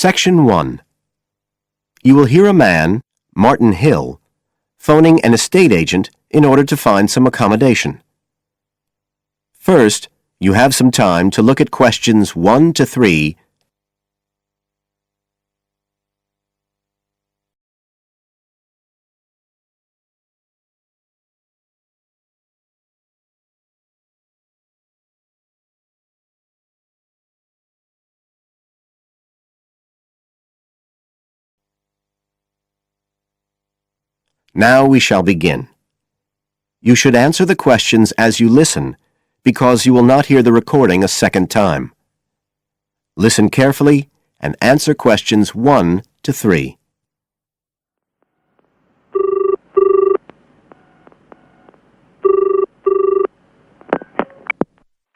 Section 1. You will hear a man, Martin Hill, phoning an estate agent in order to find some accommodation. First, you have some time to look at questions 1 to 3. Now we shall begin. You should answer the questions as you listen, because you will not hear the recording a second time. Listen carefully and answer questions 1 to 3.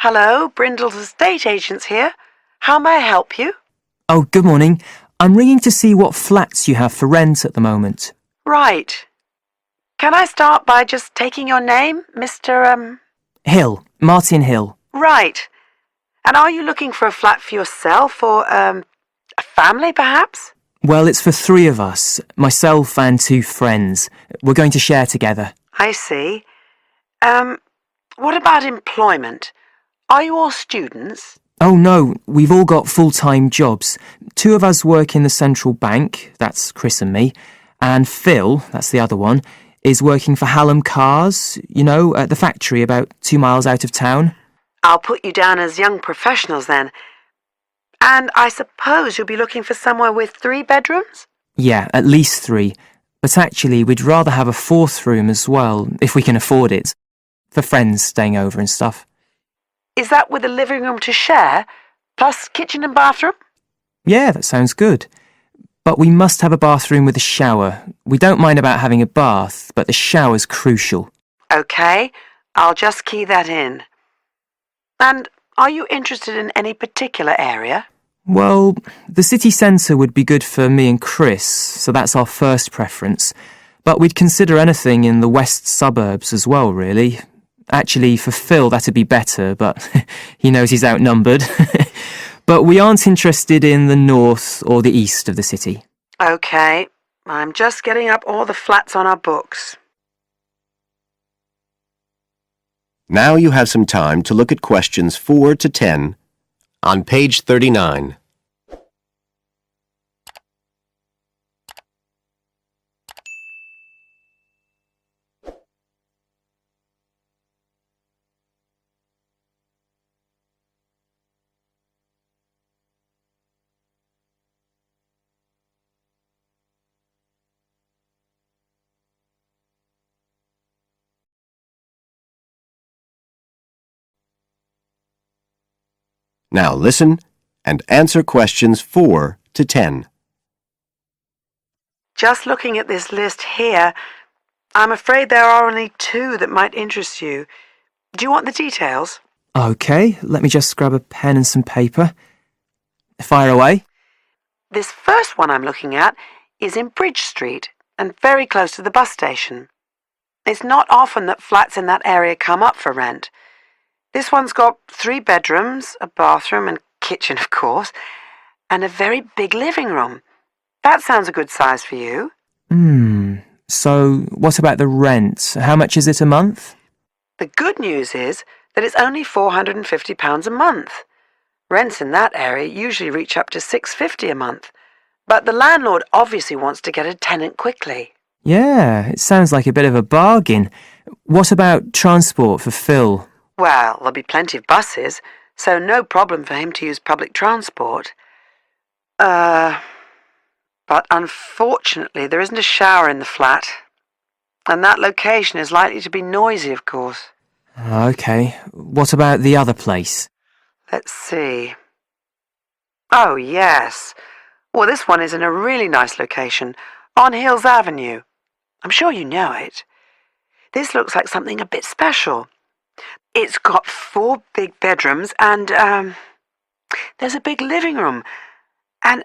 Hello, Brindle's estate agents here. How may I help you? Oh, good morning. I'm ringing to see what flats you have for rent at the moment. Right. Can I start by just taking your name, Mr. Hill. Martin Hill. Right. And are you looking for a flat for yourself or, a family, perhaps? Well, it's for 3 of us, myself and 2 friends. We're going to share together. I see. What about employment? Are you all students? Oh, no, we've all got full-time jobs. 2 of us work in the central bank, that's Chris and me, and Phil, that's the other one, is working for Hallam Cars, you know, at the factory about 2 miles out of town. I'll put you down as young professionals then. And I suppose you'll be looking for somewhere with 3 bedrooms? Yeah, at least 3. But actually, we'd rather have a 4th room as well, if we can afford it, for friends staying over and stuff. Is that with a living room to share, plus kitchen and bathroom? Yeah, that sounds good. But we must have a bathroom with a shower. We don't mind about having a bath, but the shower's crucial. OK, I'll just key that in. And are you interested in any particular area? Well, the city centre would be good for me and Chris, so that's our first preference. But we'd consider anything in the west suburbs as well, really. Actually, for Phil, that'd be better, but he knows he's outnumbered. But we aren't interested in the north or the east of the city. OK, I'm just getting up all the flats on our books. Now you have some time to look at questions 4 to 10 on page 39. Now listen and answer questions 4 to 10. Just looking at this list here, I'm afraid there are only 2 that might interest you. Do you want the details? OK, let me just grab a pen and some paper. Fire away. This first one I'm looking at is in Bridge Street and very close to the bus station. It's not often that flats in that area come up for rent. This one's got 3 bedrooms, a bathroom and kitchen, of course, and a very big living room. That sounds a good size for you. So what about the rent? How much is it a month? The good news is that it's only £450 a month. Rents in that area usually reach up to £650 a month, but the landlord obviously wants to get a tenant quickly. Yeah, it sounds like a bit of a bargain. What about transport for Phil? Well, there'll be plenty of buses, so no problem for him to use public transport. But unfortunately there isn't a shower in the flat, and that location is likely to be noisy, of course. OK, what about the other place? Let's see. Oh, yes. Well, this one is in a really nice location, on Hills Avenue. I'm sure you know it. This looks like something a bit special. It's got 4 big bedrooms and, there's a big living room. And,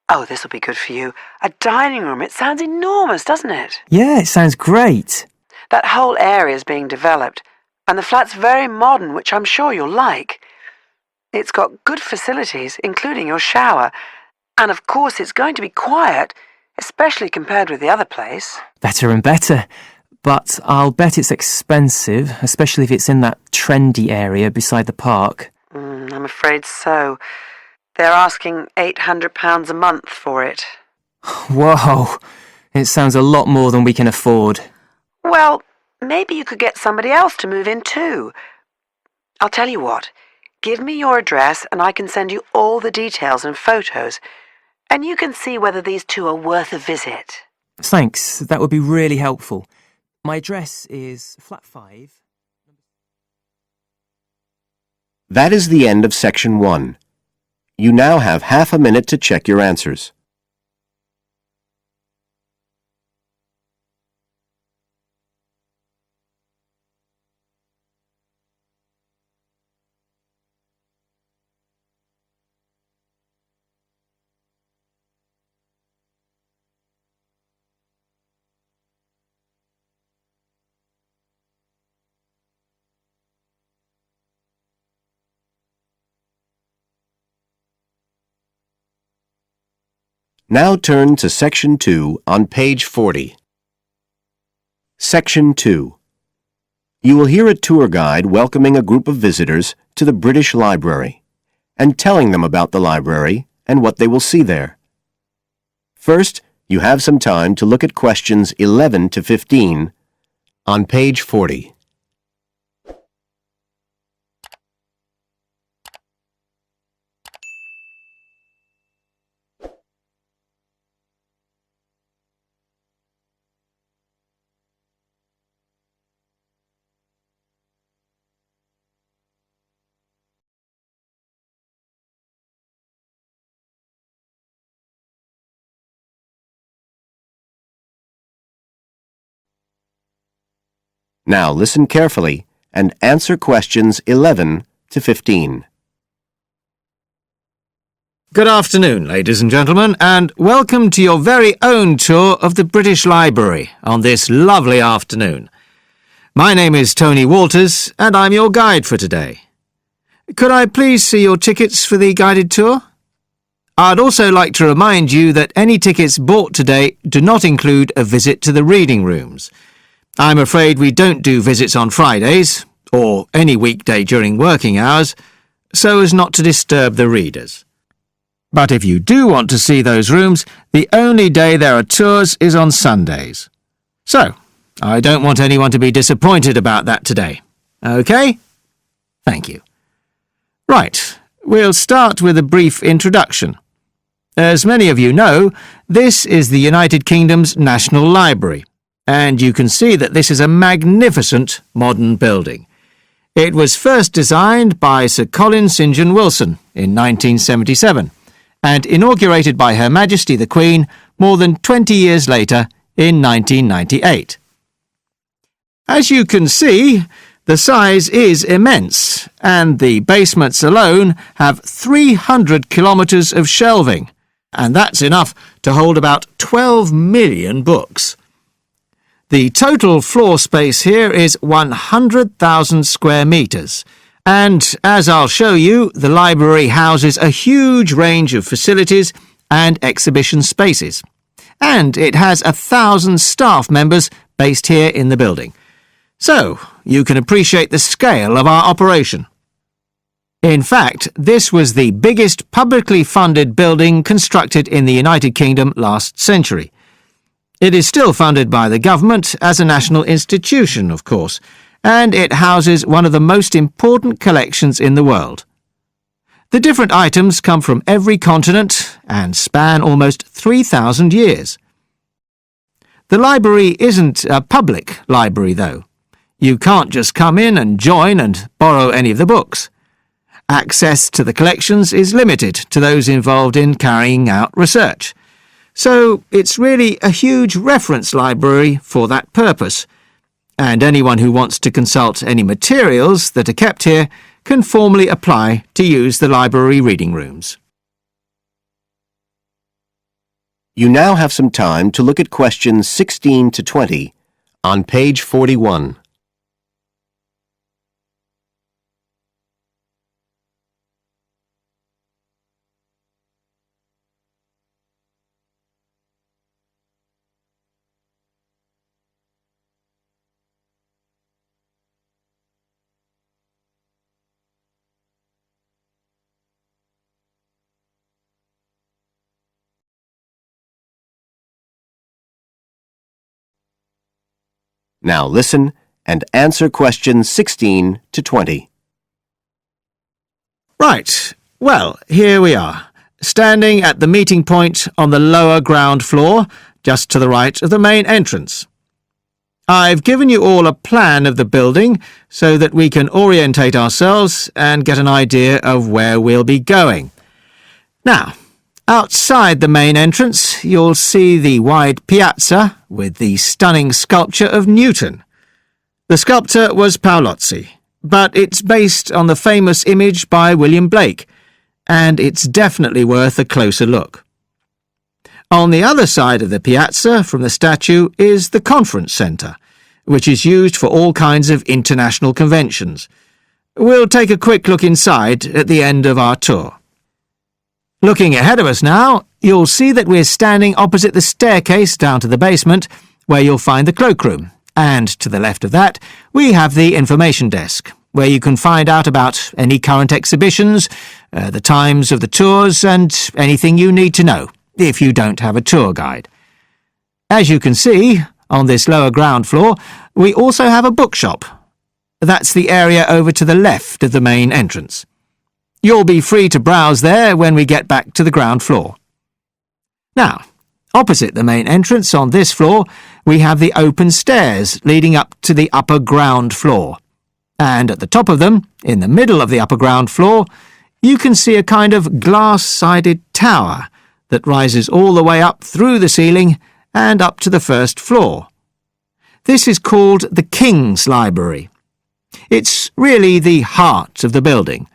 oh, this'll be good for you, a dining room. It sounds enormous, doesn't it? Yeah, it sounds great. That whole area is being developed, and the flat's very modern, which I'm sure you'll like. It's got good facilities, including your shower, And of course it's going to be quiet, especially compared with the other place. Better and better. But I'll bet it's expensive, especially if it's in that trendy area beside the park. I'm afraid so. They're asking £800 a month for it. Whoa! It sounds a lot more than we can afford. Well, maybe you could get somebody else to move in too. I'll tell you what. Give me your address and I can send you all the details and photos, and you can see whether these two are worth a visit. Thanks, that would be really helpful. My address is flat 5. That is the end of Section 1. You now have half a minute to check your answers. Now turn to Section 2 on page 40. Section 2. You will hear a tour guide welcoming a group of visitors to the British Library and telling them about the library and what they will see there. First, you have some time to look at questions 11 to 15 on page 40. Now listen carefully and answer questions 11 to 15. Good afternoon, ladies and gentlemen, and welcome to your very own tour of the British Library on this lovely afternoon. My name is Tony Walters, and I'm your guide for today. Could I please see your tickets for the guided tour? I'd also like to remind you that any tickets bought today do not include a visit to the reading rooms. I'm afraid we don't do visits on Fridays, or any weekday during working hours, so as not to disturb the readers. But if you do want to see those rooms, the only day there are tours is on Sundays. So, I don't want anyone to be disappointed about that today. OK? Thank you. Right, we'll start with a brief introduction. As many of you know, this is the United Kingdom's National Library, and you can see that this is a magnificent modern building. It was first designed by Sir Colin St. John Wilson in 1977, and inaugurated by Her Majesty the Queen more than 20 years later in 1998. As you can see, the size is immense, and the basements alone have 300 kilometres of shelving, and that's enough to hold about 12 million books. The total floor space here is 100,000 square metres, and, as I'll show you, the library houses a huge range of facilities and exhibition spaces. And it has 1,000 staff members based here in the building. So, you can appreciate the scale of our operation. In fact, this was the biggest publicly funded building constructed in the United Kingdom last century. It is still funded by the government as a national institution, of course, and it houses one of the most important collections in the world. The different items come from every continent and span almost 3,000 years. The library isn't a public library, though. You can't just come in and join and borrow any of the books. Access to the collections is limited to those involved in carrying out research. So it's really a huge reference library for that purpose, and anyone who wants to consult any materials that are kept here can formally apply to use the library reading rooms. You now have some time to look at questions 16 to 20 on page 41. Now listen and answer questions 16 to 20. Right, well, here we are, standing at the meeting point on the lower ground floor, just to the right of the main entrance. I've given you all a plan of the building so that we can orientate ourselves and get an idea of where we'll be going. Now, outside the main entrance, you'll see the wide piazza with the stunning sculpture of Newton. The sculptor was Paolozzi, but it's based on the famous image by William Blake, and it's definitely worth a closer look. On the other side of the piazza from the statue is the conference centre, which is used for all kinds of international conventions. We'll take a quick look inside at the end of our tour. Looking ahead of us now, you'll see that we're standing opposite the staircase down to the basement, where you'll find the cloakroom, and to the left of that, we have the information desk, where you can find out about any current exhibitions, the times of the tours, and anything you need to know, if you don't have a tour guide. As you can see, on this lower ground floor, we also have a bookshop. That's the area over to the left of the main entrance. You'll be free to browse there when we get back to the ground floor. Now, opposite the main entrance on this floor, we have the open stairs leading up to the upper ground floor. And at the top of them, in the middle of the upper ground floor, you can see a kind of glass-sided tower that rises all the way up through the ceiling and up to the first floor. This is called the King's Library. It's really the heart of the building.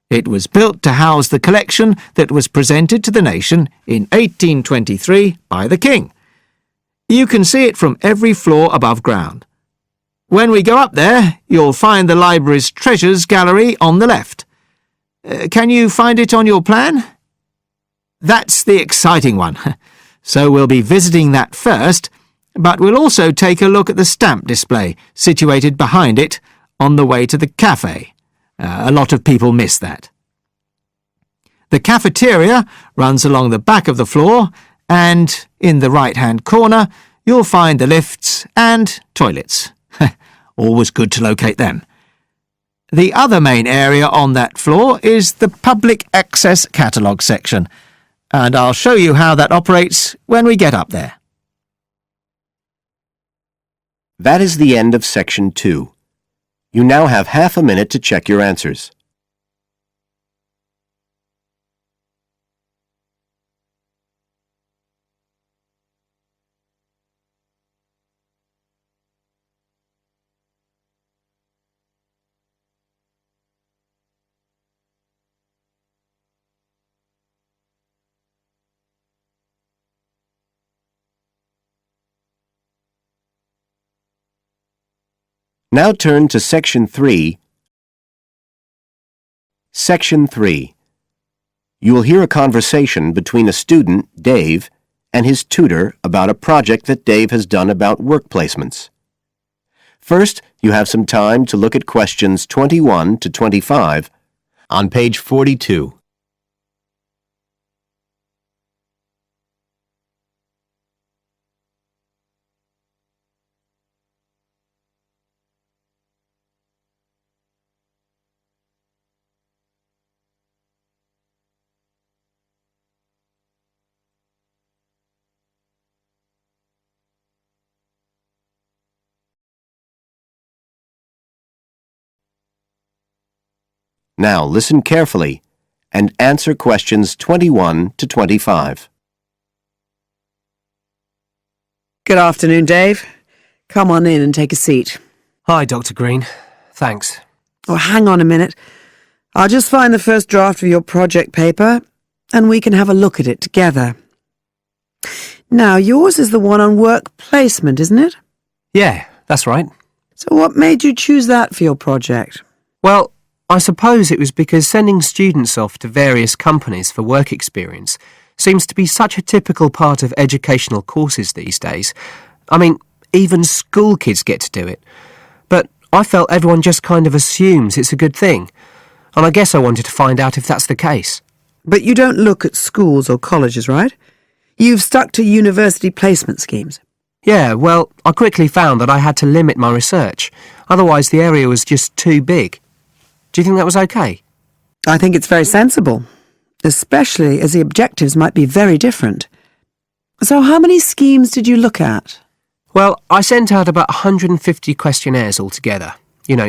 It was built to house the collection that was presented to the nation in 1823 by the King. You can see it from every floor above ground. When we go up there, you'll find the library's treasures gallery on the left. Can you find it on your plan? That's the exciting one. So we'll be visiting that first, but we'll also take a look at the stamp display situated behind it on the way to the cafe. A lot of people miss that. The cafeteria runs along the back of the floor, and in the right-hand corner, you'll find the lifts and toilets. Always good to locate them. The other main area on that floor is the public access catalogue section, and I'll show you how that operates when we get up there. That is the end of Section 2. You now have half a minute to check your answers. Now turn to Section 3. Section 3. You will hear a conversation between a student, Dave, and his tutor about a project that Dave has done about work placements. First, you have some time to look at questions 21 to 25 on page 42. Now listen carefully and answer questions 21 to 25. Good afternoon, Dave. Come on in and take a seat. Hi, Dr. Green. Thanks. Oh, hang on a minute. I'll just find the first draft of your project paper, and we can have a look at it together. Now, yours is the one on work placement, isn't it? Yeah, that's right. So what made you choose that for your project? Well, I suppose it was because sending students off to various companies for work experience seems to be such a typical part of educational courses these days. I mean, even school kids get to do it. But I felt everyone just kind of assumes it's a good thing. And I guess I wanted to find out if that's the case. But you don't look at schools or colleges, right? You've stuck to university placement schemes. Yeah, well, I quickly found that I had to limit my research. Otherwise, the area was just too big. Do you think that was okay? I think it's very sensible, especially as the objectives might be very different. So how many schemes did you look at? Well, I sent out about 150 questionnaires altogether.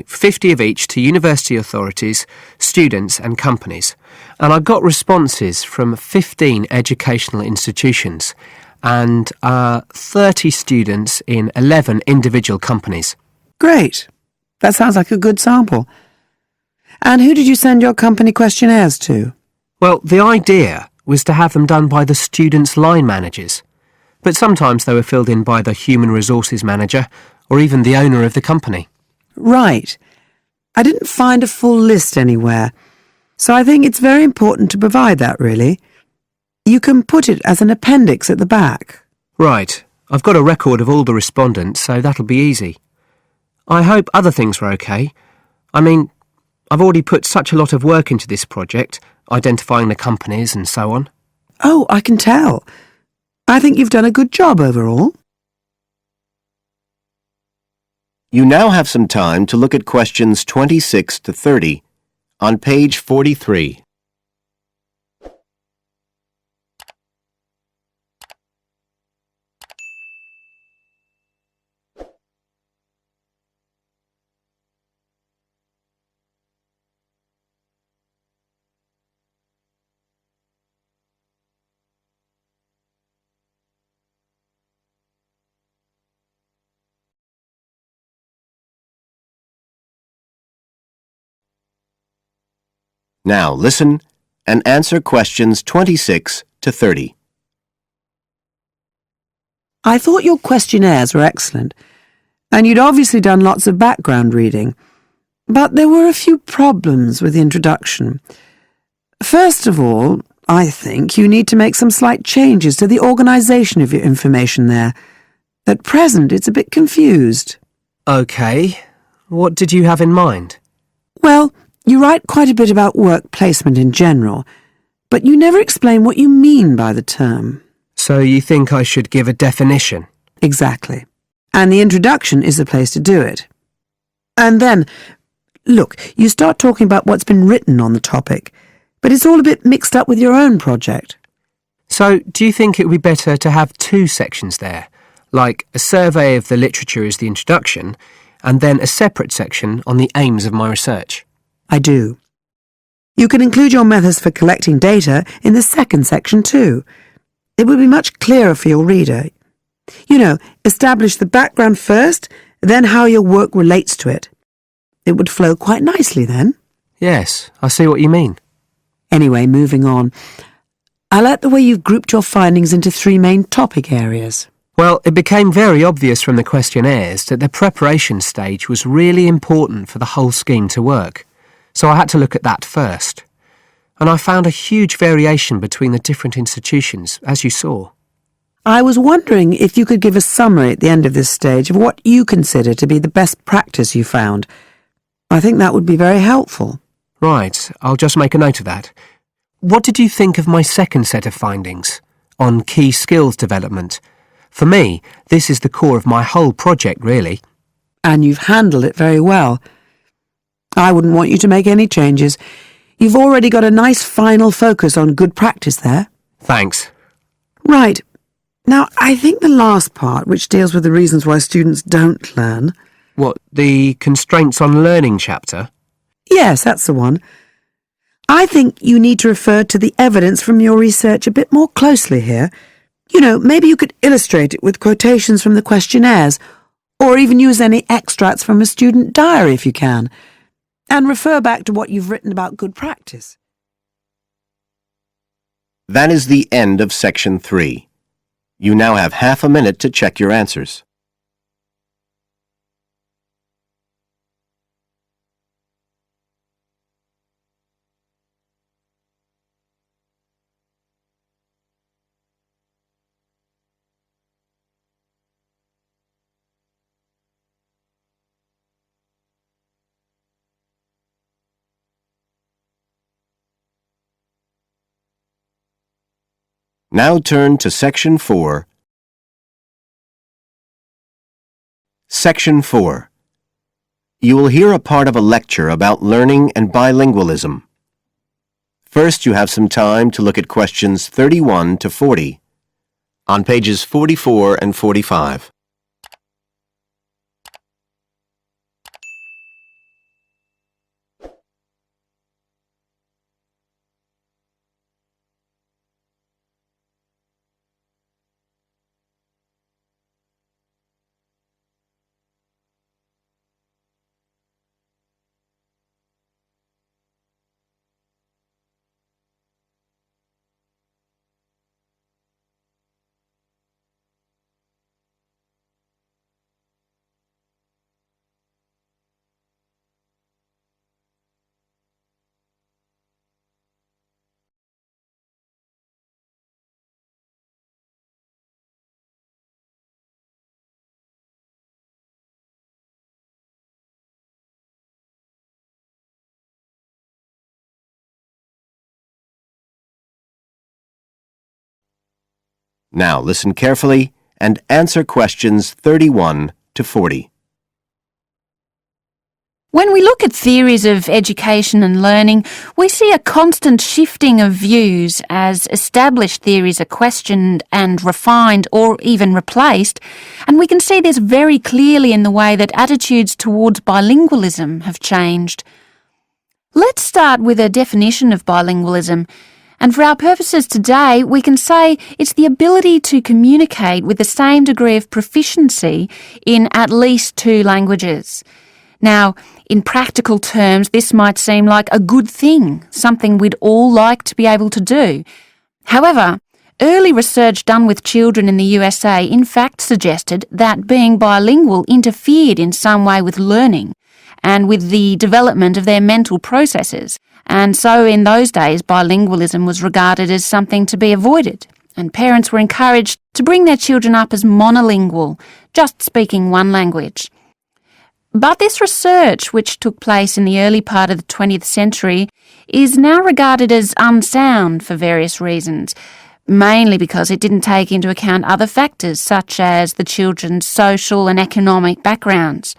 50 of each to university authorities, students and companies. And I got responses from 15 educational institutions and 30 students in 11 individual companies. Great. That sounds like a good sample. And who did you send your company questionnaires to? Well, the idea was to have them done by the students' line managers. But sometimes they were filled in by the human resources manager or even the owner of the company. Right. I didn't find a full list anywhere, so I think it's very important to provide that, really. You can put it as an appendix at the back. Right. I've got a record of all the respondents, so that'll be easy. I hope other things were okay. I mean, I've already put such a lot of work into this project, identifying the companies and so on. Oh, I can tell. I think you've done a good job overall. You now have some time to look at questions 26 to 30 on page 43. Now listen and answer questions 26 to 30. I thought your questionnaires were excellent, and you'd obviously done lots of background reading. But there were a few problems with the introduction. First of all, I think you need to make some slight changes to the organisation of your information there. At present, it's a bit confused. Okay. What did you have in mind? Well, you write quite a bit about work placement in general, but you never explain what you mean by the term. So you think I should give a definition? Exactly. And the introduction is the place to do it. And then, look, you start talking about what's been written on the topic, but it's all a bit mixed up with your own project. So do you think it would be better to have two sections there, like a survey of the literature as the introduction, and then a separate section on the aims of my research? I do. You can include your methods for collecting data in the second section too. It would be much clearer for your reader. Establish the background first, then how your work relates to it. It would flow quite nicely then. Yes, I see what you mean. Anyway, moving on. I like the way you've grouped your findings into 3 main topic areas. Well, it became very obvious from the questionnaires that the preparation stage was really important for the whole scheme to work. So I had to look at that first. And I found a huge variation between the different institutions, as you saw. I was wondering if you could give a summary at the end of this stage of what you consider to be the best practice you found. I think that would be very helpful. Right, I'll just make a note of that. What did you think of my second set of findings on key skills development? For me, this is the core of my whole project, really. And you've handled it very well. I wouldn't want you to make any changes. You've already got a nice final focus on good practice there. Thanks. Right. Now, I think the last part, which deals with the reasons why students don't learn... What, the constraints on learning chapter? Yes, that's the one. I think you need to refer to the evidence from your research a bit more closely here. Maybe you could illustrate it with quotations from the questionnaires, or even use any extracts from a student diary if you can, and refer back to what you've written about good practice. That is the end of section 3. You now have half a minute to check your answers. Now turn to section 4 Section 4. You will hear a part of a lecture about learning and bilingualism. First, you have some time to look at questions 31 to 40 on pages 44 and 45. Now listen carefully and answer questions 31 to 40. When we look at theories of education and learning, we see a constant shifting of views as established theories are questioned and refined or even replaced, and we can see this very clearly in the way that attitudes towards bilingualism have changed. Let's start with a definition of bilingualism. And for our purposes today, we can say it's the ability to communicate with the same degree of proficiency in at least two languages. Now, in practical terms, this might seem like a good thing, something we'd all like to be able to do. However, early research done with children in the USA in fact suggested that being bilingual interfered in some way with learning and with the development of their mental processes. And so in those days, bilingualism was regarded as something to be avoided, and parents were encouraged to bring their children up as monolingual, just speaking one language. But this research, which took place in the early part of the 20th century, is now regarded as unsound for various reasons, mainly because it didn't take into account other factors such as the children's social and economic backgrounds.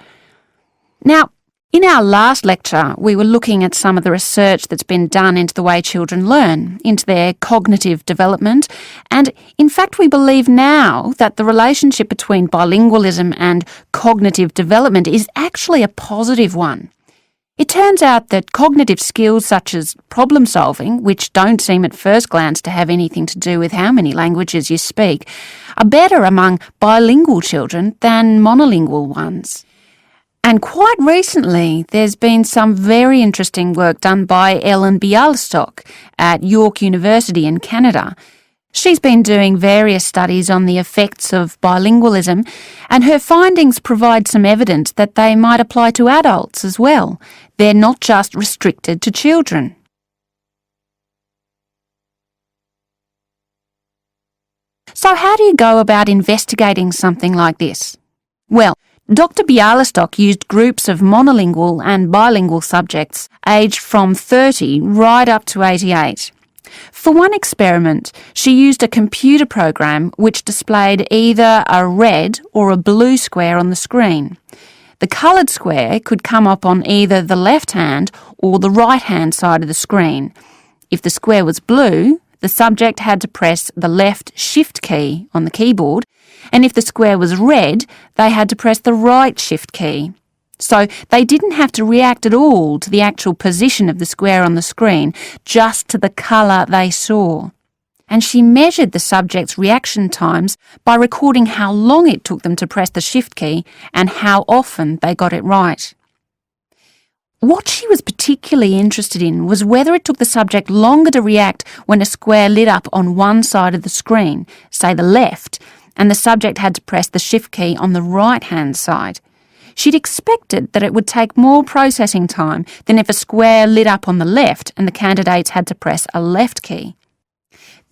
Now, in our last lecture, we were looking at some of the research that's been done into the way children learn, into their cognitive development, and in fact we believe now that the relationship between bilingualism and cognitive development is actually a positive one. It turns out that cognitive skills such as problem solving, which don't seem at first glance to have anything to do with how many languages you speak, are better among bilingual children than monolingual ones. And quite recently, there's been some very interesting work done by Ellen Bialystok at York University in Canada. She's been doing various studies on the effects of bilingualism, and her findings provide some evidence that they might apply to adults as well. They're not just restricted to children. So how do you go about investigating something like this? Well, Dr. Bialystok used groups of monolingual and bilingual subjects aged from 30 right up to 88. For one experiment, she used a computer program which displayed either a red or a blue square on the screen. The coloured square could come up on either the left-hand or the right-hand side of the screen. If the square was blue, the subject had to press the left Shift key on the keyboard, and if the square was red, they had to press the right Shift key. So they didn't have to react at all to the actual position of the square on the screen, just to the colour they saw. And she measured the subject's reaction times by recording how long it took them to press the Shift key and how often they got it right. What she was particularly interested in was whether it took the subject longer to react when a square lit up on one side of the screen, say the left, and the subject had to press the Shift key on the right-hand side. She'd expected that it would take more processing time than if a square lit up on the left and the candidates had to press a left key.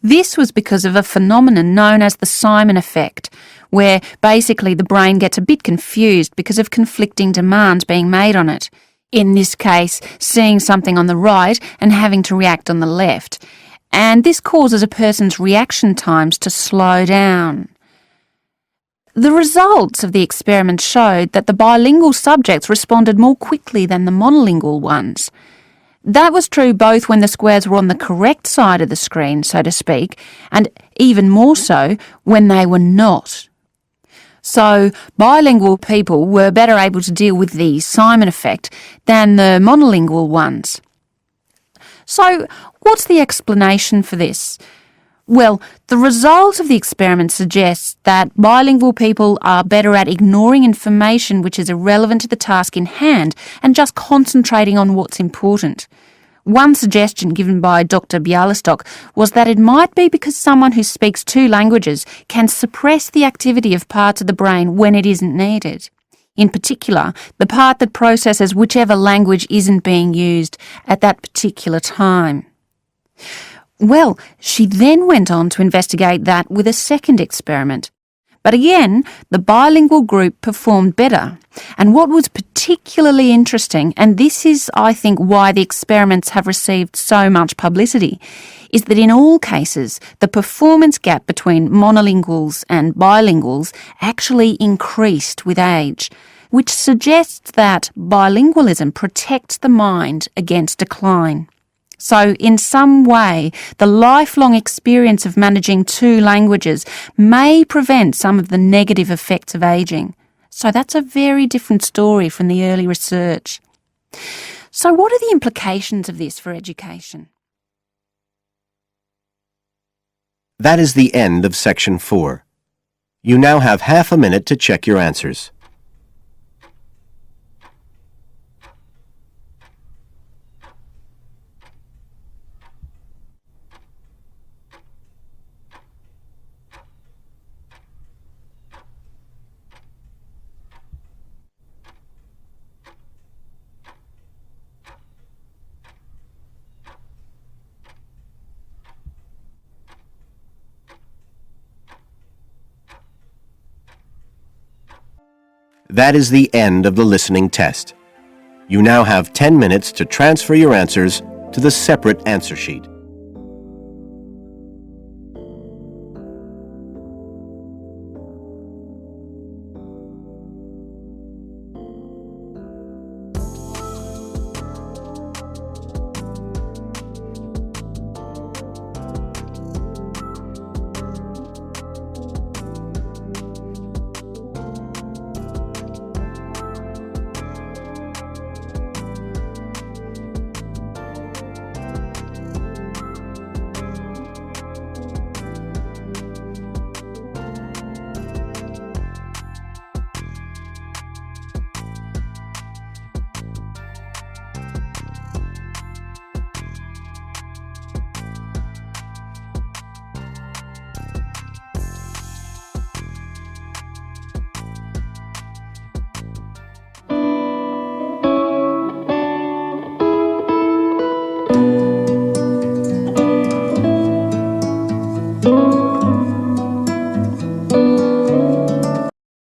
This was because of a phenomenon known as the Simon effect, where basically the brain gets a bit confused because of conflicting demands being made on it. In this case, seeing something on the right and having to react on the left. And this causes a person's reaction times to slow down. The results of the experiment showed that the bilingual subjects responded more quickly than the monolingual ones. That was true both when the squares were on the correct side of the screen, so to speak, and even more so when they were not. So, bilingual people were better able to deal with the Simon effect than the monolingual ones. So, what's the explanation for this? Well, the result of the experiment suggests that bilingual people are better at ignoring information which is irrelevant to the task in hand and just concentrating on what's important. One suggestion given by Dr. Bialystok was that it might be because someone who speaks two languages can suppress the activity of parts of the brain when it isn't needed. In particular, the part that processes whichever language isn't being used at that particular time. Well, she then went on to investigate that with a second experiment. But again, the bilingual group performed better. And what was particularly interesting, and this is, I think, why the experiments have received so much publicity, is that in all cases, the performance gap between monolinguals and bilinguals actually increased with age, which suggests that bilingualism protects the mind against decline. So, in some way, the lifelong experience of managing two languages may prevent some of the negative effects of ageing. So that's a very different story from the early research. So what are the implications of this for education? That is the end of Section 4. You now have half a minute to check your answers. That is the end of the listening test. You now have 10 minutes to transfer your answers to the separate answer sheet.